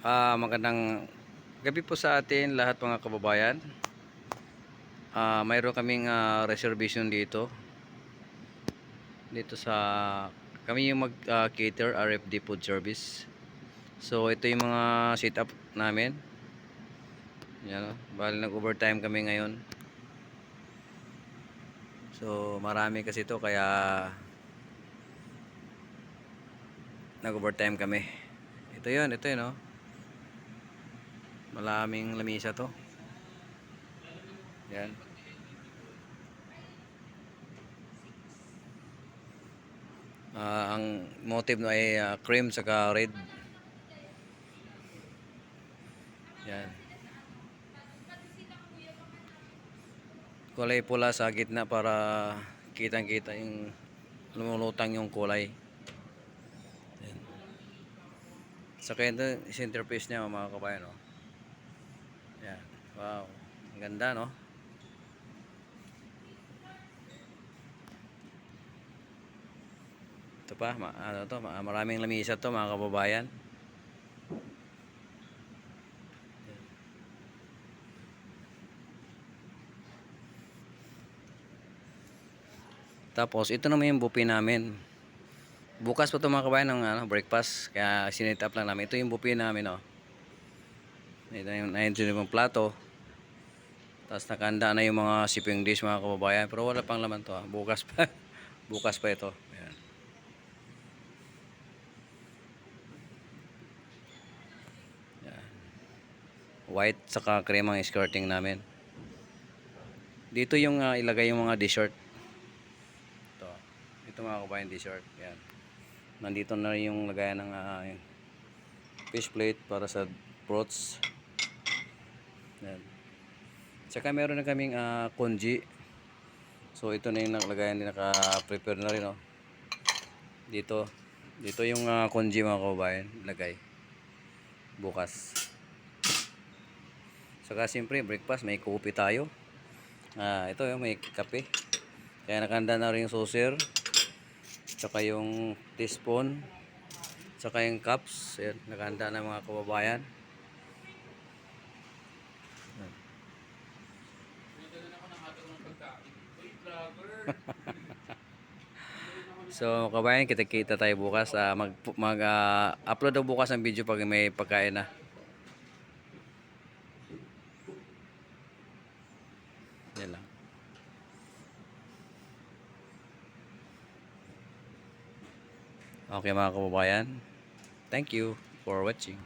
Magandang gabi po sa atin lahat mga kababayan. Mayroon kaming reservation dito sa kami yung mag-cater RFD food service. So ito yung mga setup namin. Yan, bali nag-overtime kami ngayon. So marami kasi ito kaya nag-overtime kami. Ito yun, oh. Maraming lamisa to. Yan. Ang motive no ay cream saka red. Yan. Kulay pula sa gitna para kitang-kita yung lumulutang yung kulay. Yan. Saka ito centerpiece niya mga kabayan, no? Yan. Wow. Ang ganda, no? Ito pa, maraming lamisa to mga kababayan. Tapos ito naman yung buffet namin. Bukas pa ito mga kabayan ng breakfast. Kaya sinit up lang namin. Ito yung buffet namin, no? Ito yung 9 plato. Tapos nakahanda na yung mga sipping dish mga kababayan. Pero wala pang laman to, ha? Bukas pa. Bukas pa ito. Ayan. Ayan. White saka cream ang skirting namin. Dito yung ilagay yung mga dessert. Ito mga kababayan, dessert. Ayan. Nandito na yung lagayan ng fish plate para sa fruits. Ayan. Tsaka meron na kaming congee. So ito na yung naglagayan din, naka-prepare na rin, oh. Dito yung congee mga kababayan, lagay bukas. Saka siyempre breakfast may coffee tayo. Ito yung may kape. Kaya nakahanda na rin yung saucer. Tsaka yung teaspoon. Tsaka yung cups. Ayan, nakahanda na mga kababayan. So kabayan, kita-kita tayo bukas. Upload daw bukas ang video pag may pagkain na. Yan lang. Okay mga kababayan. Thank you for watching.